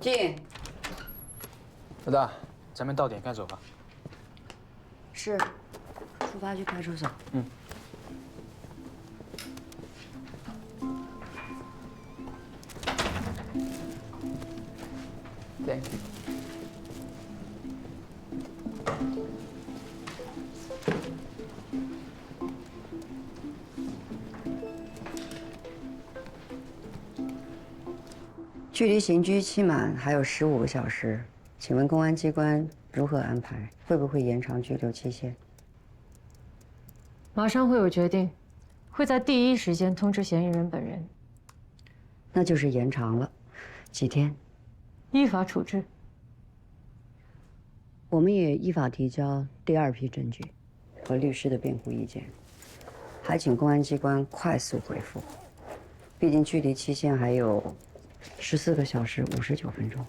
进。老大，咱们到点该走吧？是，出发去派出所。嗯。对。距离刑拘期满还有15个小时，请问公安机关如何安排？会不会延长拘留期限？马上会有决定，会在第一时间通知嫌疑人本人。那就是延长了，几天？依法处置。我们也依法提交第2批证据和律师的辩护意见，还请公安机关快速回复，毕竟距离期限还有14个小时59分钟。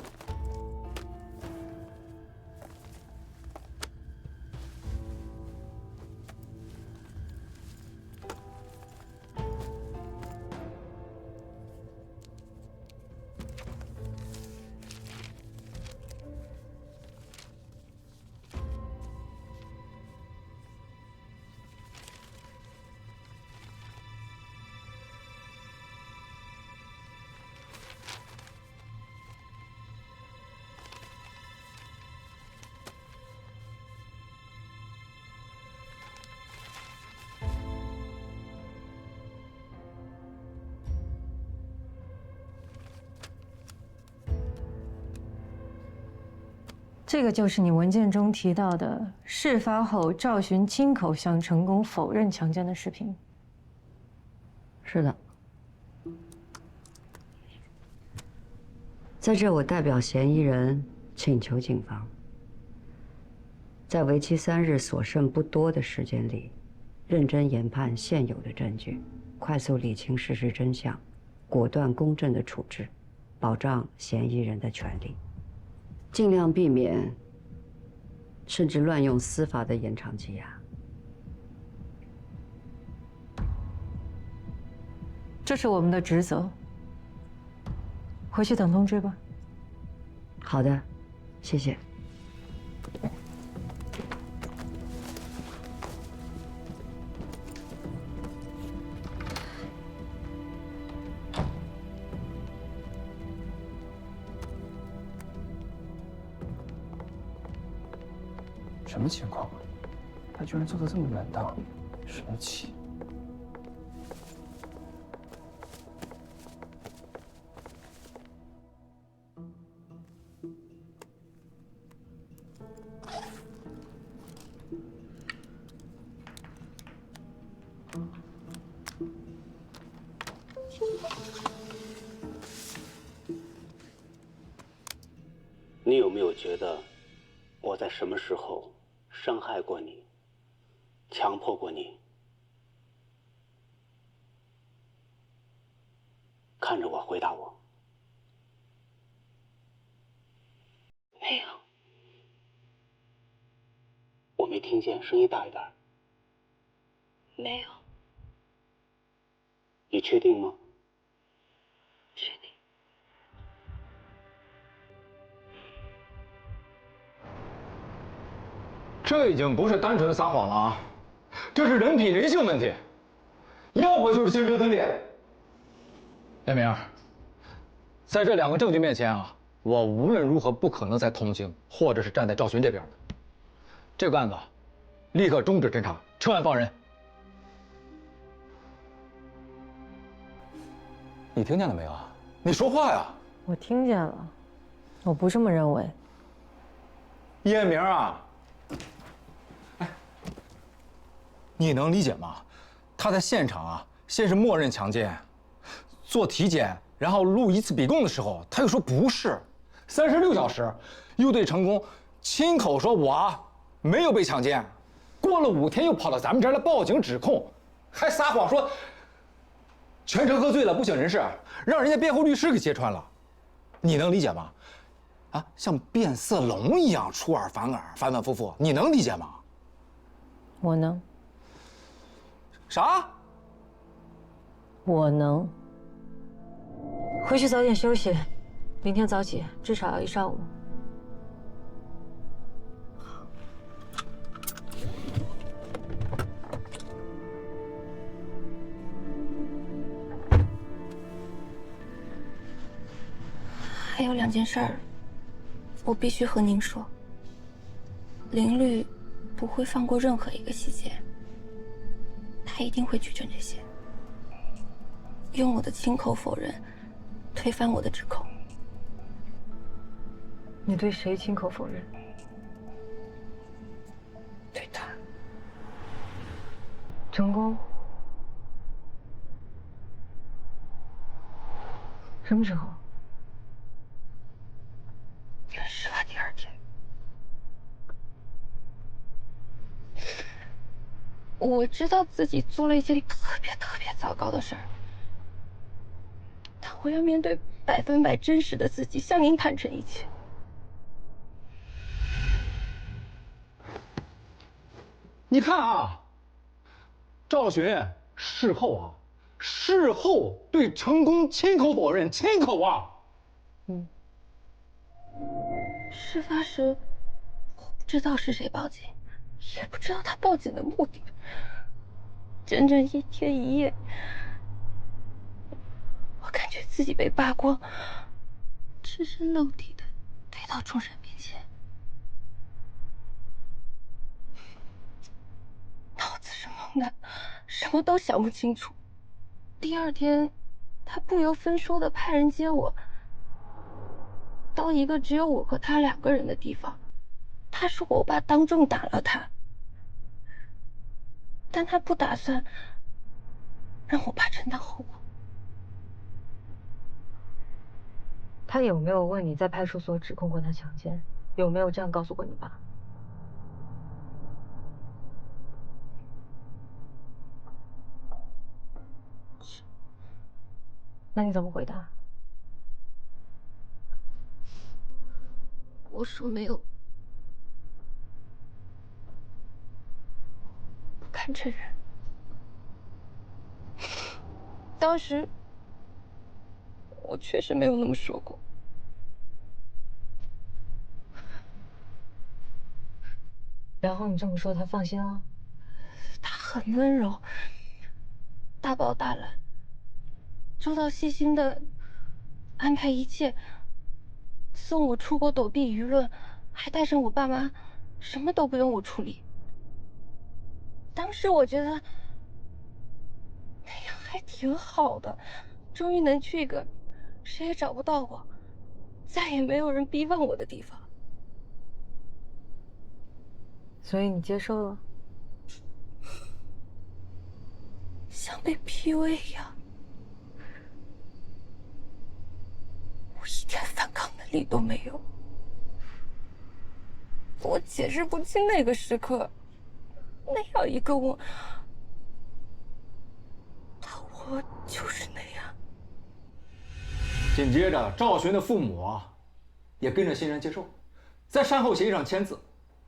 这个就是你文件中提到的事发后赵寻亲口向成功否认强奸的视频。是的，在这我代表嫌疑人请求警方，在为期3日所剩不多的时间里，认真研判现有的证据，快速理清事实真相，果断公正的处置，保障嫌疑人的权利。尽量避免，甚至乱用司法的延长羁押。这是我们的职责。回去等通知吧。好的，谢谢。什么情况啊？他居然做的这么稳当，生气。你有没有觉得我在什么时候伤害过你，强迫过你？看着我，回答我。没有。我没听见，声音大一点。没有。你确定吗？确定。这已经不是单纯的撒谎了啊，这是人品人性问题，要么就是精神分裂。叶明，在这2个证据面前啊，我无论如何不可能再同情或者是站在赵寻这边的。这个案子，立刻终止侦查，撤案放人。你听见了没有？你说话呀！我听见了，我不这么认为。叶明啊！你能理解吗？他在现场啊，先是默认强奸，做体检，然后录1次笔供的时候，他又说不是，36小时，又对成功亲口说我没有被强奸，过了5天又跑到咱们这儿来报警指控，还撒谎说全程喝醉了不省人事，让人家辩护律师给揭穿了，你能理解吗？啊，像变色龙一样出尔反尔，反反复复，你能理解吗？我能。啥？我能。回去早点休息，明天早起，至少要1上午。还有2件事儿，我必须和您说。林律不会放过任何一个细节，他一定会举证这些，用我的亲口否认推翻我的指控。你对谁亲口否认？对他。成功？什么时候？事发第2天。我知道自己做了一件特别糟糕的事儿，但我要面对100%真实的自己，向您坦诚一切。你看啊，赵寻事后对成功亲口否认，亲口啊。事发时，我不知道是谁报警，也不知道他报警的目的。整整1天1夜，我感觉自己被扒光，赤身露体的推到众人面前，脑子是懵的，什么都想不清楚。第2天，他不由分说的派人接我到一个只有我和他2个人的地方。他说我爸当众打了他，但他不打算让我爸承担后果。他有没有问你在派出所指控过他强奸？有没有这样告诉过你爸？那你怎么回答？我说没有，不敢承认。当时我确实没有那么说过。然后你这么说，他放心了？他很温柔，大包大揽，周到细心的安排一切，送我出国躲避舆论，还带上我爸妈，什么都不用我处理。当时我觉得那样还挺好的，终于能去一个谁也找不到我，再也没有人逼问我的地方。所以你接受了？像被 PUA 一样，我一点反抗能力都没有。我解释不清那个时刻，那样一个我，我就是那样。紧接着，赵寻的父母也跟着欣然接受，在善后协议上签字，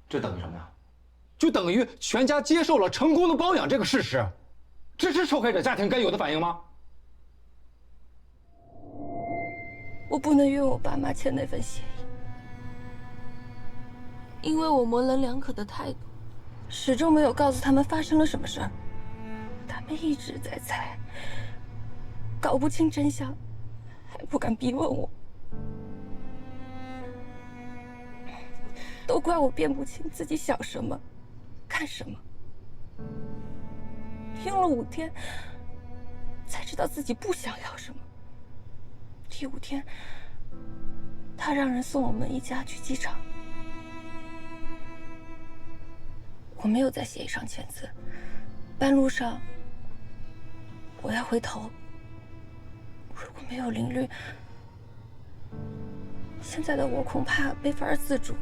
这等于什么呀？就等于全家接受了成功的包养这个事实，这是受害者家庭该有的反应吗？我不能怨我爸妈签那份协议，因为我模棱两可的态度，始终没有告诉他们发生了什么事儿。他们一直在猜，搞不清真相，还不敢逼问我，都怪我辨不清自己想什么，干什么。用了5天，才知道自己不想要什么。第5天，他让人送我们一家去机场。我没有在协议上签字，半路上我要回头。如果没有林律，现在的我恐怕没法自主，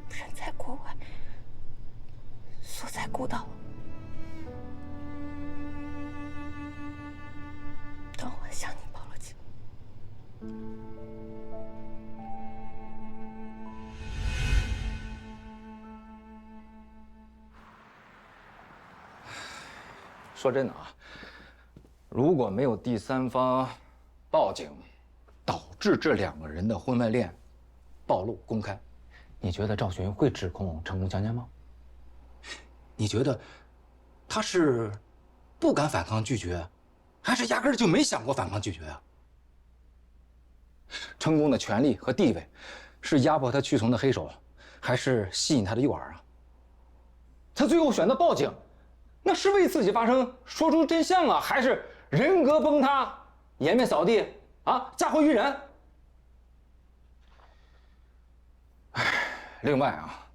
人在国外，锁在孤岛。当晚向你报了警。说真的啊，如果没有第三方报警，导致这2个人的婚外恋暴露公开，你觉得赵寻会指控成功强奸吗？你觉得他是不敢反抗拒绝，还是压根儿就没想过反抗拒绝啊？成功的权力和地位，是压迫他屈从的黑手，还是吸引他的诱饵啊？他最后选择报警，那是为自己发声，说出真相啊，还是人格崩塌，颜面扫地啊，嫁祸于人？哎，另外啊，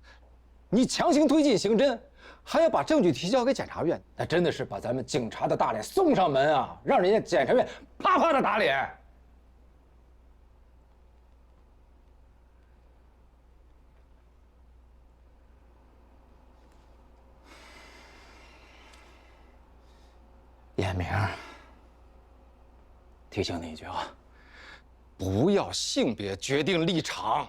你强行推进刑侦，还要把证据提交给检察院，那真的是把咱们警察的大脸送上门啊，让人家检察院啪啪的打脸。严明，提醒你一句啊，不要性别决定立场。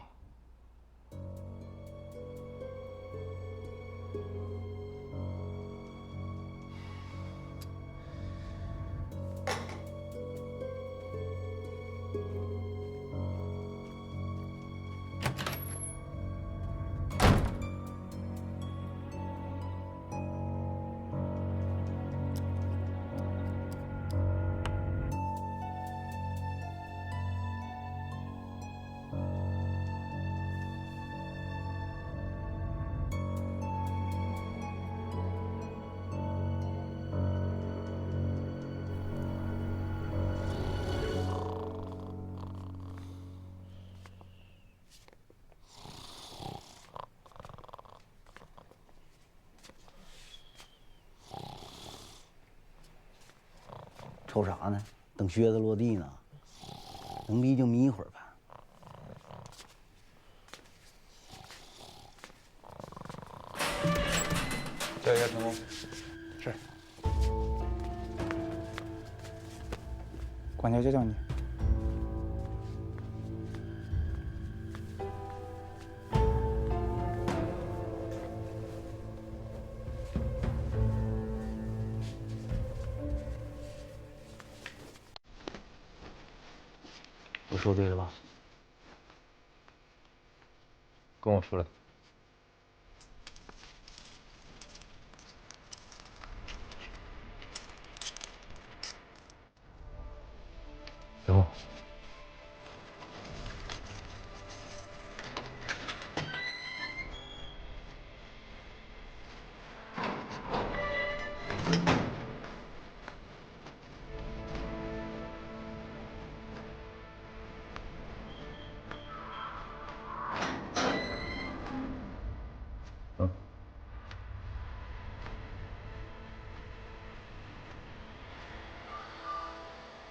瞅啥呢？等靴子落地呢。能眯就眯一会儿吧。叫一下成功。是。管家叫你。我说对了吧？跟我说的。有。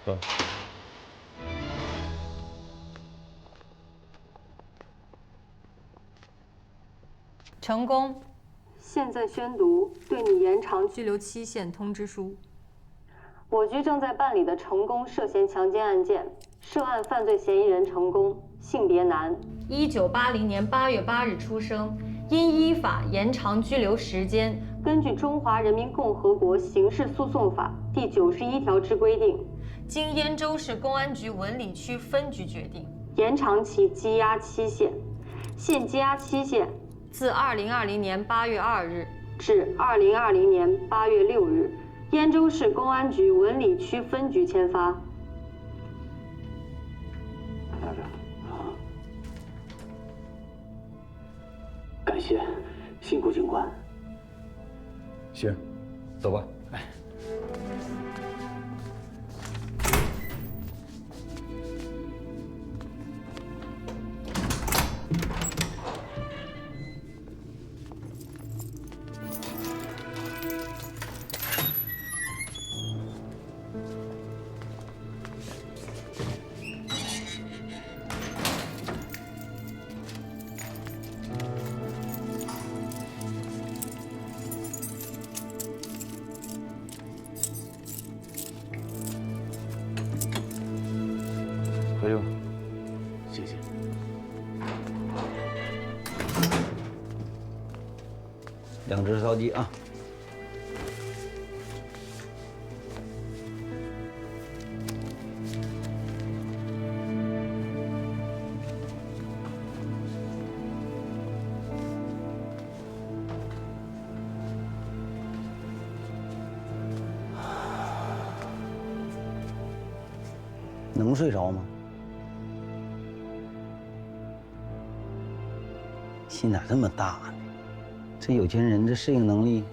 走。成功，现在宣读对你延长拘留期限通知书。我局正在办理的成功涉嫌强奸案件，涉案犯罪嫌疑人成功，性别男，1980年8月8日出生，因依法延长拘留时间。根据《中华人民共和国刑事诉讼法》第91条之规定，经燕州市公安局文理区分局决定，延长其羁押期限。现羁押期限自2020年8月2日至2020年8月6日，燕州市公安局文理区分局签发。来着啊！感谢，辛苦警官。行，走吧。哎。回去吧。谢谢。2只烧鸡啊。能睡着吗？心咋这么大呢？这有钱人这适应能力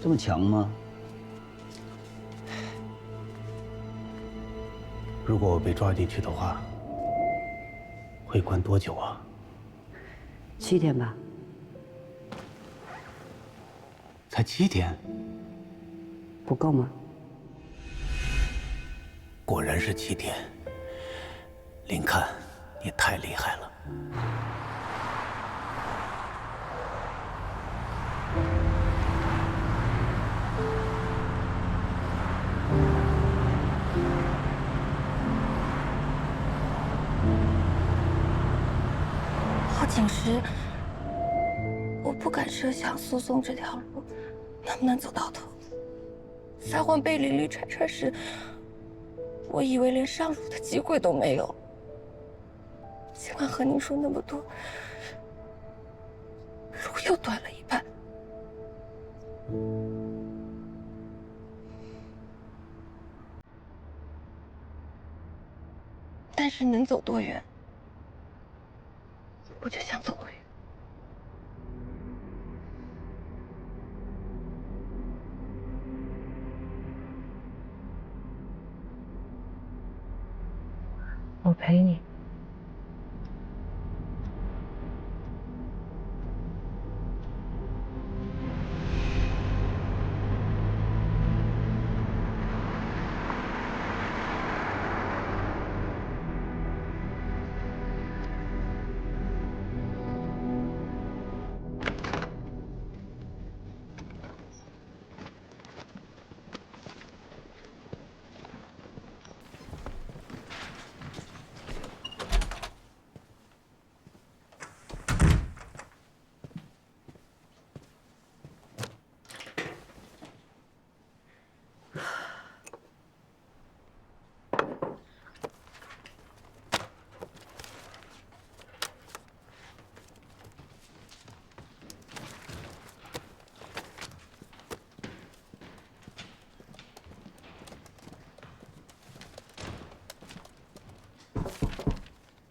这么强吗？如果我被抓进去的话，会关多久啊7天吧。才7天，不够吗？果然是7天。林看，你太厉害了。报警时，我不敢设想诉讼这条路能不能走到头。撒谎被屡屡拆穿时，我以为连上路的机会都没有。尽管和您说那么多，路又短了一半。但是能走多远，我就想走多远。我陪你。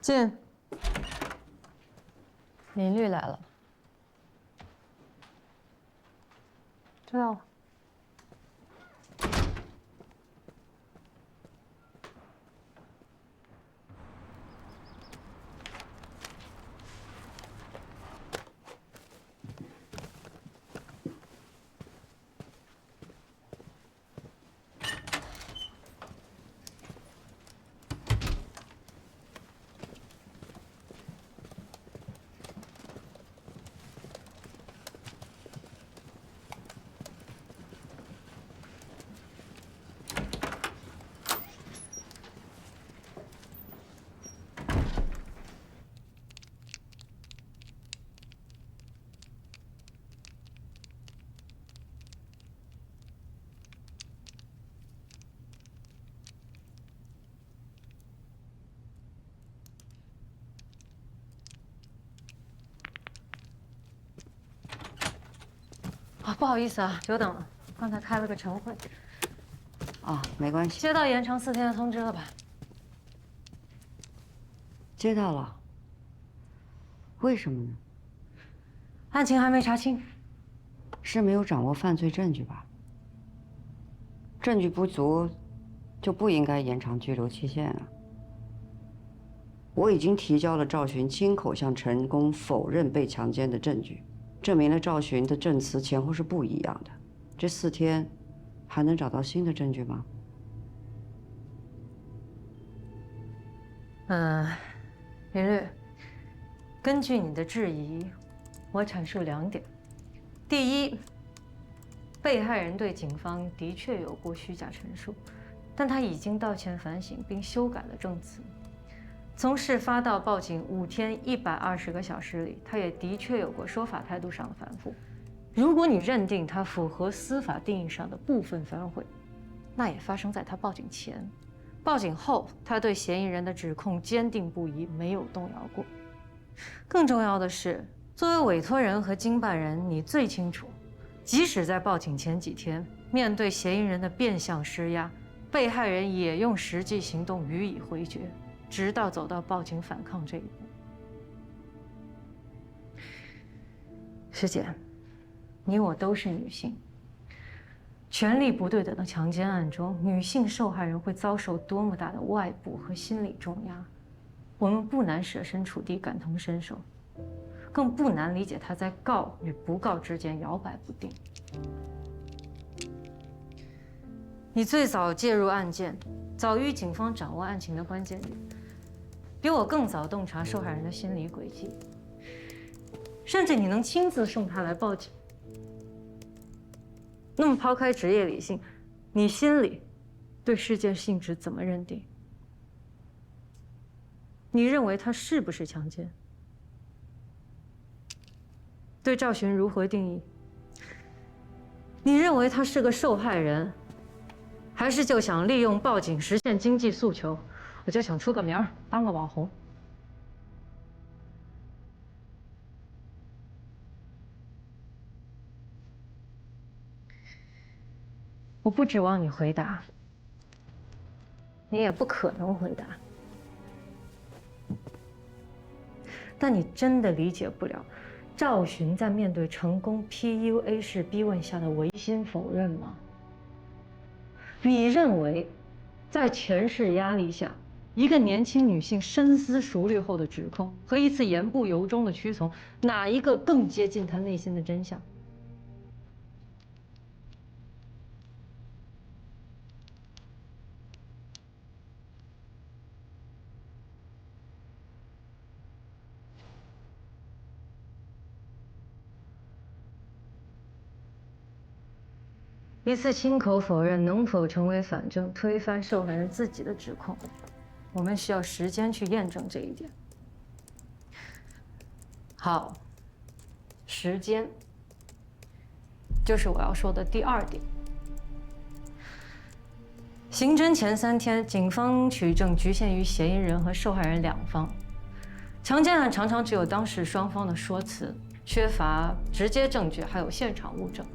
进。林律来了。知道了。啊，不好意思啊，久等了，刚才开了个晨会。啊，没关系。接到延长4天的通知了吧？接到了。为什么呢？案情还没查清。是没有掌握犯罪证据吧？证据不足，就不应该延长拘留期限啊。我已经提交了赵寻亲口向陈宫否认被强奸的证据，证明了赵寻的证词前后是不一样的。这4天，还能找到新的证据吗？林律，根据你的质疑，我阐述2点。第一，被害人对警方的确有过虚假陈述，但他已经道歉反省并修改了证词。从事发到报警5天120个小时里，他也的确有过说法态度上的反复。如果你认定他符合司法定义上的部分反悔，那也发生在他报警前。报警后，他对嫌疑人的指控坚定不移，没有动摇过。更重要的是，作为委托人和经办人，你最清楚，即使在报警前几天，面对嫌疑人的变相施压，被害人也用实际行动予以回绝，直到走到报警反抗这一步。师姐，你我都是女性，权力不对等的强奸案中，女性受害人会遭受多么大的外部和心理重压，我们不难设身处地感同身受，更不难理解她在告与不告之间摇摆不定。你最早介入案件，早于警方掌握案情的关键点，比我更早洞察受害人的心理轨迹，甚至你能亲自送他来报警。那么，抛开职业理性，你心里对事件性质怎么认定？你认为他是不是强奸？对赵寻如何定义？你认为他是个受害人？还是就想利用报警实现经济诉求？我就想出个名儿，当个网红。我不指望你回答，你也不可能回答。但你真的理解不了赵寻在面对成功 PUA 式逼问下的违心否认吗？你认为，在权势压力下，一个年轻女性深思熟虑后的指控和一次言不由衷的屈从，哪一个更接近她内心的真相？一次亲口否认能否成为反证，推翻受害人自己的指控？我们需要时间去验证这一点。好，时间就是我要说的第二点。刑侦前3天，警方取证局限于嫌疑人和受害人两方。强奸案常常只有当事双方的说辞，缺乏直接证据，还有现场物证。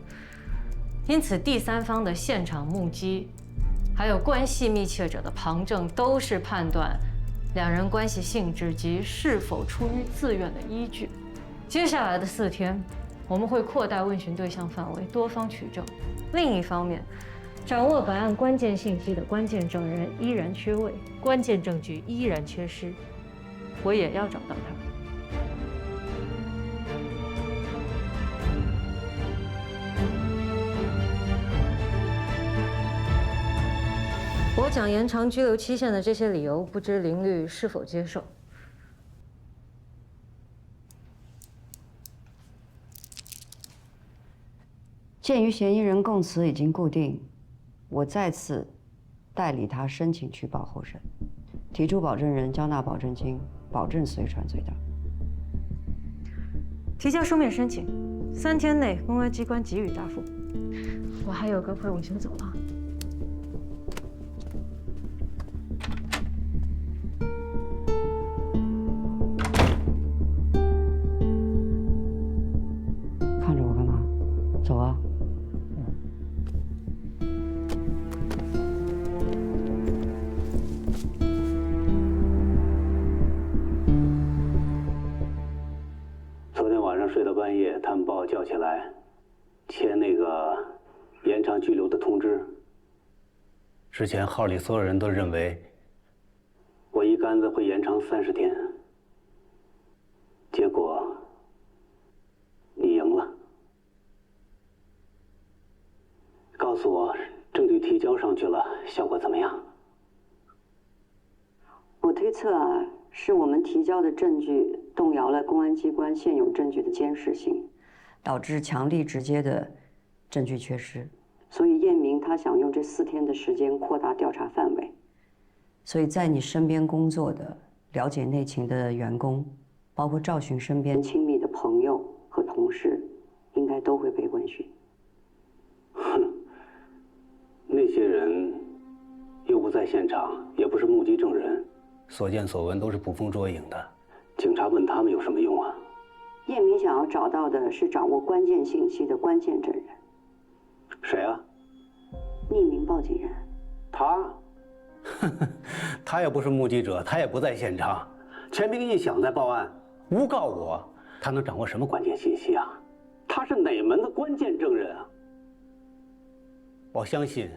因此，第三方的现场目击，还有关系密切者的旁证，都是判断两人关系性质及是否出于自愿的依据。接下来的4天，我们会扩大问询对象范围，多方取证。另一方面，掌握本案关键信息的关键证人依然缺位，关键证据依然缺失，我也要找到他。我讲延长拘留期限的这些理由，不知林律是否接受？鉴于嫌疑人供词已经固定，我再次代理他申请取保候审，提出保证人交纳保证金，保证随传随到。提交书面申请，3天内公安机关给予答复。我还有个会，我先走了。看着我干嘛？走啊！昨天晚上睡到半夜，他们把我叫起来，签那个延长拘留的通知。之前号里所有人都认为我一竿子会延长30天，结果你赢了。告诉我，证据提交上去了，效果怎么样？我推测啊，是我们提交的证据动摇了公安机关现有证据的监视性，导致强力直接的证据缺失。所以验明他想用这4天的时间扩大调查范围。所以在你身边工作的、了解内情的员工，包括赵寻身边亲密的朋友和同事，应该都会被问询。哼，那些人又不在现场，也不是目击证人，所见所闻都是捕风捉影的，警察问他们有什么用啊？验明想要找到的是掌握关键信息的关键证人。谁啊？匿名报警人。他，他也不是目击者，他也不在现场。钱兵一想在报案，诬告我，他能掌握什么关键信息啊？他是哪门的关键证人啊？我相信，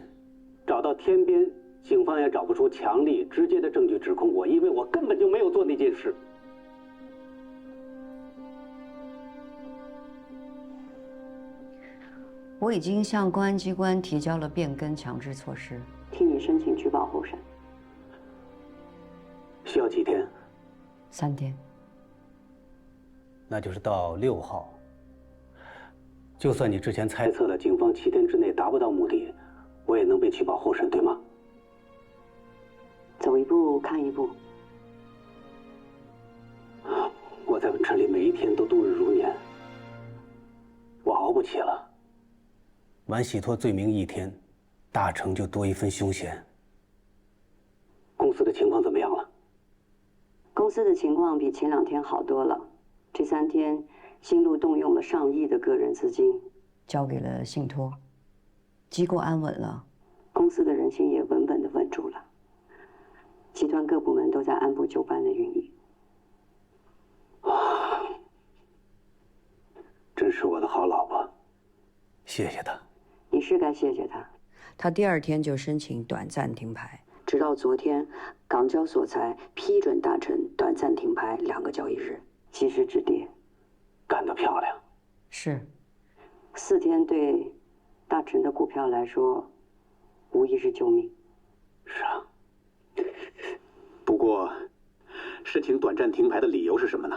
找到天边，警方也找不出强力直接的证据指控我，因为我根本就没有做那件事。我已经向公安机关提交了变更强制措施，替你申请举报候审。需要几天3天。那就是到6号。就算你之前猜测的警方7天之内达不到目的，我也能被举报候审，对吗？走一步看一步。我在这里每一天都度日如年，我熬不起了。晚洗脱罪名1天，大成就多一分凶险。公司的情况怎么样了？公司的情况比前2天好多了。这3天，新路动用了上亿的个人资金，交给了信托，机构安稳了，公司的人心也稳稳的稳住了。集团各部门都在按部就班的运营。真是我的好老婆，谢谢她。你是该谢谢他。他第2天就申请短暂停牌，直到昨天，港交所才批准大成短暂停牌2个交易日，及时止跌。干得漂亮。是4天对大成的股票来说，无疑是救命。是啊。不过，申请短暂停牌的理由是什么呢？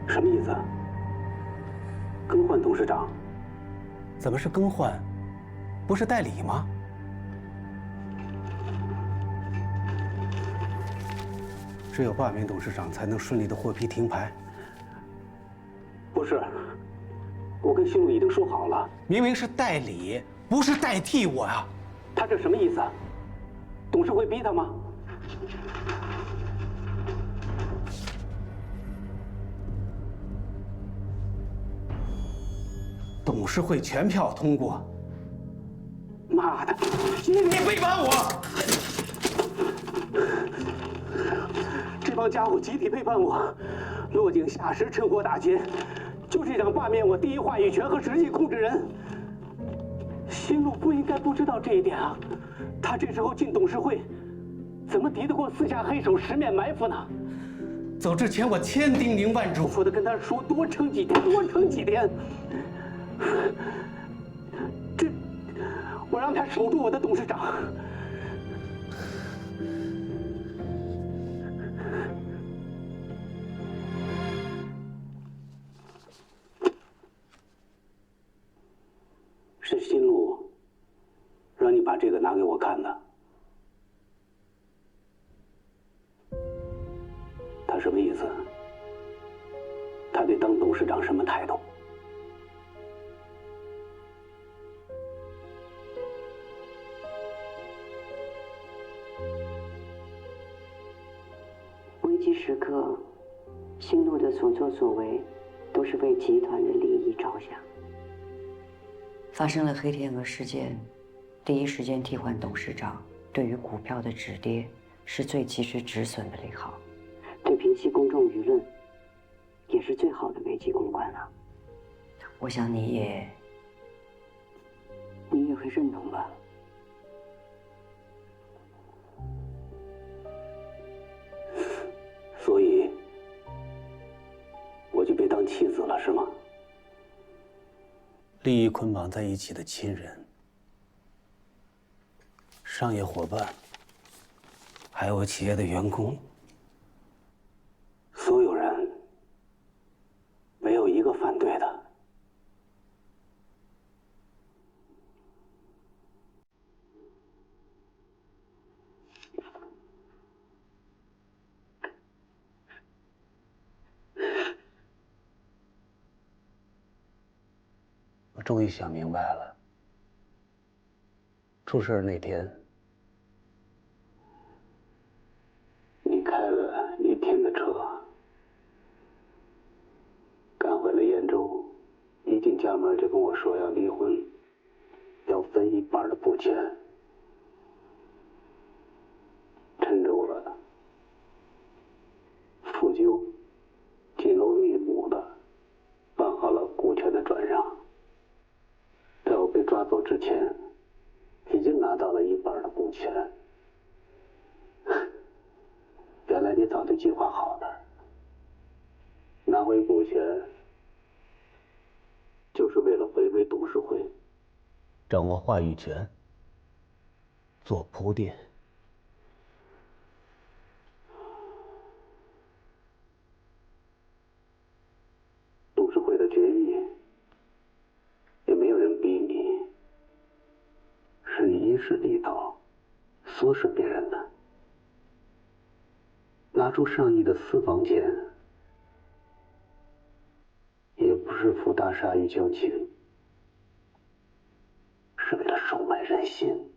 什么意思？更换董事长？怎么是更换？不是代理吗？只有罢免董事长才能顺利的获批停牌。不是，我跟新路已经说好了，明明是代理，不是代替我呀。他这什么意思？董事会逼他吗？董事会全票通过。妈的，你背叛我！这帮家伙集体背叛我，落井下石，趁火打劫，就是想罢免我第一话语权和实际控制人。新路不应该不知道这一点啊！他这时候进董事会，怎么敌得过四下黑手十面埋伏呢？走之前我千叮咛万嘱咐的跟他说，多撑几天，多撑几天。我让他守住我的董事长。是新路让你把这个拿给我看的。他什么意思？他对当董事长什么态度？危机时刻，新路的所作所为都是为集团的利益着想。发生了黑天鹅事件，第一时间替换董事长，对于股票的止跌是最及时止损的利好，对平息公众舆论也是最好的危机公关啊。我想你也会认同吧？所以我就被当弃子了，是吗？利益捆绑在一起的亲人、商业伙伴，还有我企业的员工，所有人没有一个反对的。终于想明白了。出事那天，你开了1天的车，赶回了兖州，一进家门就跟我说要离婚，要分1半的补钱。趁着我复旧、紧锣密鼓的办好了股权的转让，在我被抓走之前，已经拿到了1半的股权。原来你早就计划好了，拿回股权就是为了回归董事会，掌握话语权，做铺垫。董事会的决议也没有人逼你，是你因势利导，唆使别人的，拿出上亿的私房钱，也不是付大鲨鱼交情，是为了收买人心。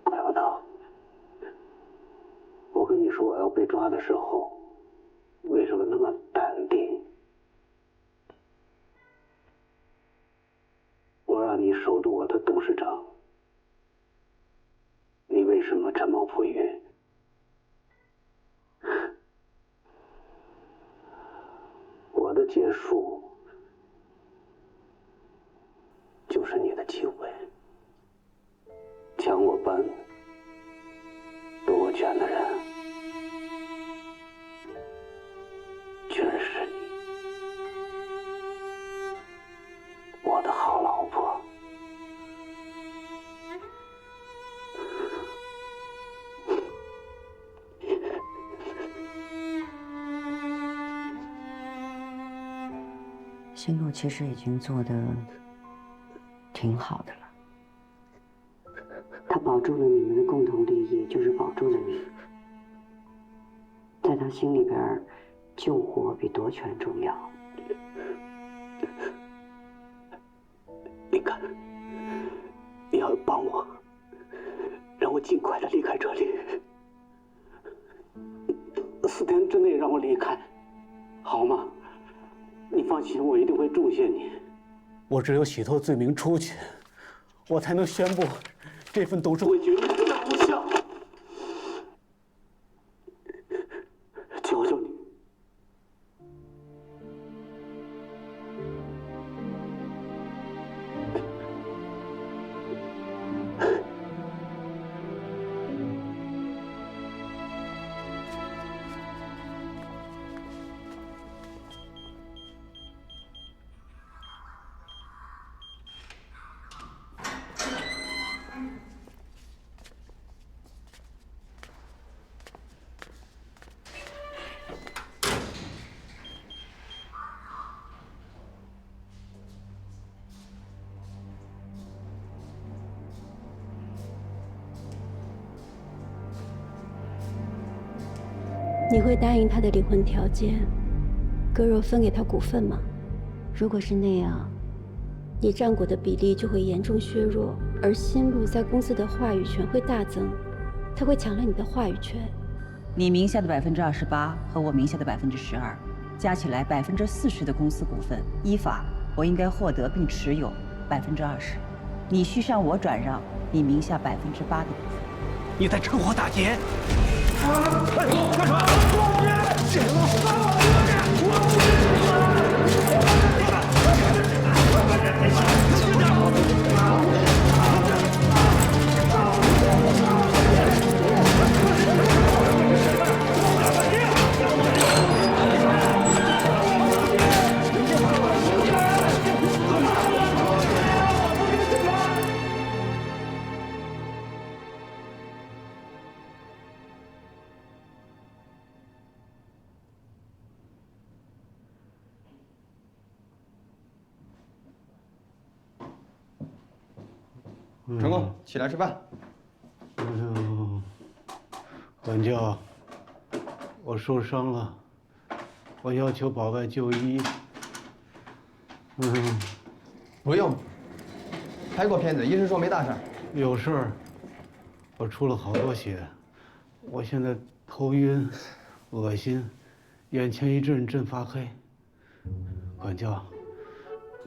怪不得我跟你说我要被抓的时候，为什么那么淡定？我让你守住我的董事长，你为什么沉默不语？我的结束就是你的机会。抢我班、夺我权的人，全是你，我的好老婆。新路其实已经做得挺好的了。他保住了你们的共同利益，就是保住了你。在他心里边，救活比夺权重要。你看，你要帮我，让我尽快的离开这里。4天之内让我离开，好吗？你放心，我一定会重谢你。我只有洗脱罪名出去，我才能宣布这份董事会决议的无效。求求你。你会答应他的离婚条件，割肉分给他股份吗？如果是那样，你占股的比例就会严重削弱，而新路在公司的话语权会大增，他会抢了你的话语权。你名下的28%和我名下的12%，加起来40%的公司股份，依法我应该获得并持有20%。你需向我转让你名下8%的股份。你在趁火打劫！成功，起来吃饭。管教，我受伤了，我要求保外就医。不用。拍过片子，医生说没大事。有事儿，我出了好多血，我现在头晕、恶心，眼前一阵发黑。管教，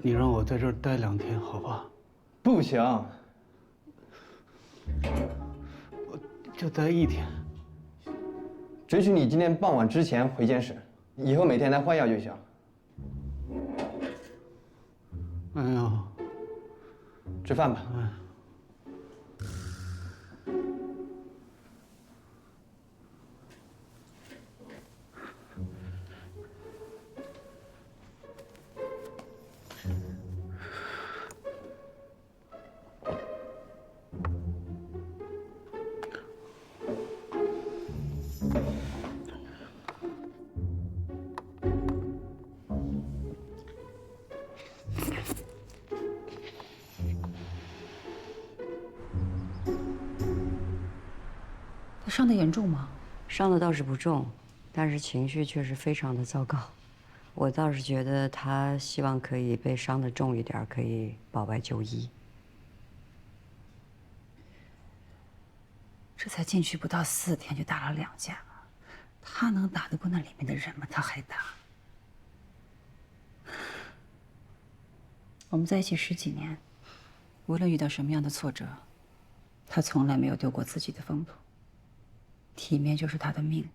你让我在这儿待2天，好吧？不行，我就待1天。准许你今天傍晚之前回监室，以后每天来换药就行。哎呦，吃饭吧。他伤得严重吗？伤的倒是不重，但是情绪确实非常的糟糕。我倒是觉得他希望可以被伤得重一点，可以保外就医。这才进去不到4天就打了2架，他能打得过那里面的人吗？他还打。我们在一起10几年，无论遇到什么样的挫折，他从来没有丢过自己的风度。体面就是他的命。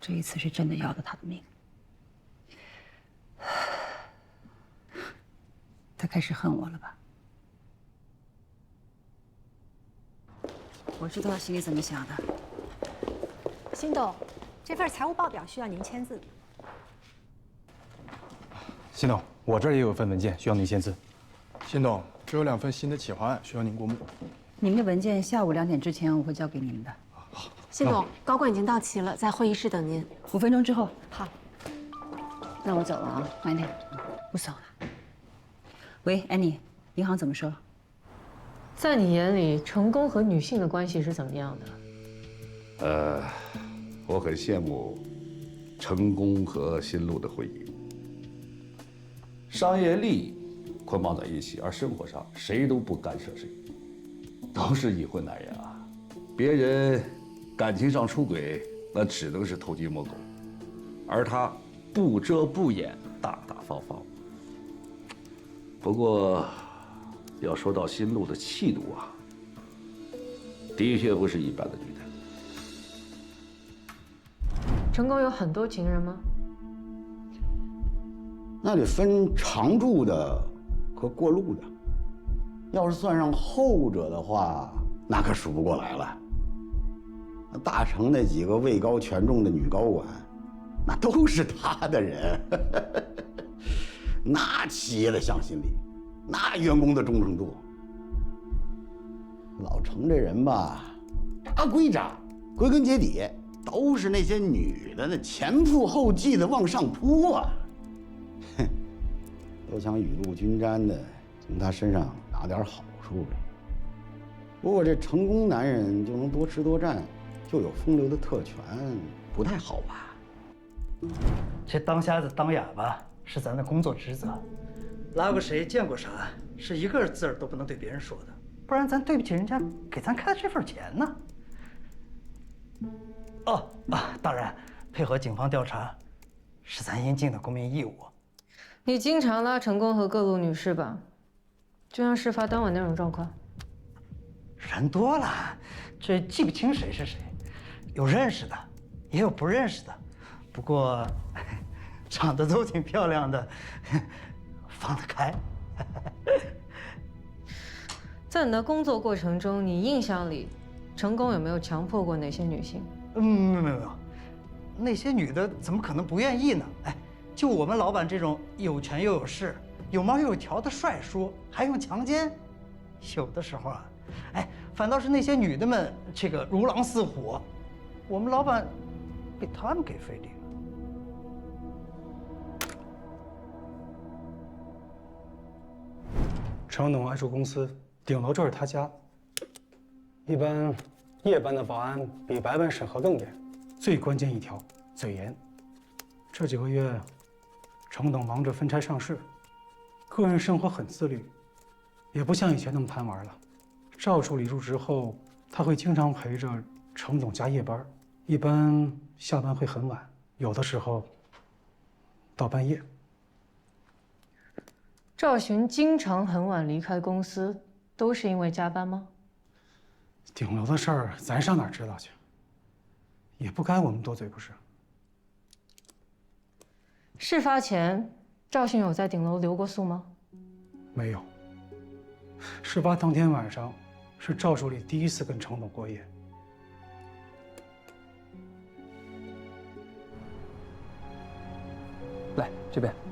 这一次是真的要了他的命。他开始恨我了吧？我知道他心里怎么想的。辛董，这份财务报表需要您签字。辛董，我这儿也有份文件需要您签字。辛董，这有2份新的企划案需要您过目。你们的文件下午2点之前我会交给你们的。辛董，高管已经到齐了，在会议室等您。5分钟之后。好。那我走了啊，慢点，不走了。喂，安妮，银行怎么说？在你眼里，成功和女性的关系是怎么样的？我很羡慕成功和新路的婚姻，商业利益捆绑在一起，而生活上谁都不干涉谁，都是已婚男人啊。别人感情上出轨，那只能是偷鸡摸狗，而他不遮不掩，大大方方。不过，要说到新路的气度啊，的确不是一般的女人。成功有很多情人吗？那得分常住的和过路的。要是算上后者的话，那可数不过来了。那大城那几个位高权重的女高管，那都是他的人。那企业的向心力，那员工的忠诚度。老程这人吧，渣归渣，归根结底都是那些女的那前仆后继的往上扑啊。哼，都想雨露均沾的从他身上拿点好处呗。不过这成功男人就能多吃多占，就有风流的特权，不太好吧？这当瞎子当哑巴是咱的工作职责，拉过谁见过啥，是一个字儿都不能对别人说的，不然咱对不起人家给咱开的这份钱呢。当然，配合警方调查，是咱应尽的公民义务。你经常拉成功和各路女士吧？就像事发当晚那种状况。人多了，这记不清谁是谁，有认识的，也有不认识的，不过长得都挺漂亮的，放得开。在你的工作过程中，你印象里，成功有没有强迫过哪些女性？没有，那些女的怎么可能不愿意呢？哎，就我们老板这种有权又有势、有毛又有条的帅叔，还用强奸？有的时候啊，哎，反倒是那些女的们这个如狼似虎，我们老板被他们给费力了。程董爱住公司，顶楼就是他家。一般夜班的保安比白班审核更严，最关键一条，嘴严。这几个月，程董忙着分拆上市，个人生活很自律，也不像以前那么贪玩了。赵助理入职后，他会经常陪着程董加夜班，一般下班会很晚，有的时候到半夜。赵寻经常很晚离开公司，都是因为加班吗？顶楼的事儿，咱上哪儿知道去？也不该我们多嘴，不是？事发前，赵寻有在顶楼留过宿吗？没有。事发当天晚上，是赵助理第一次跟程董过夜。来这边。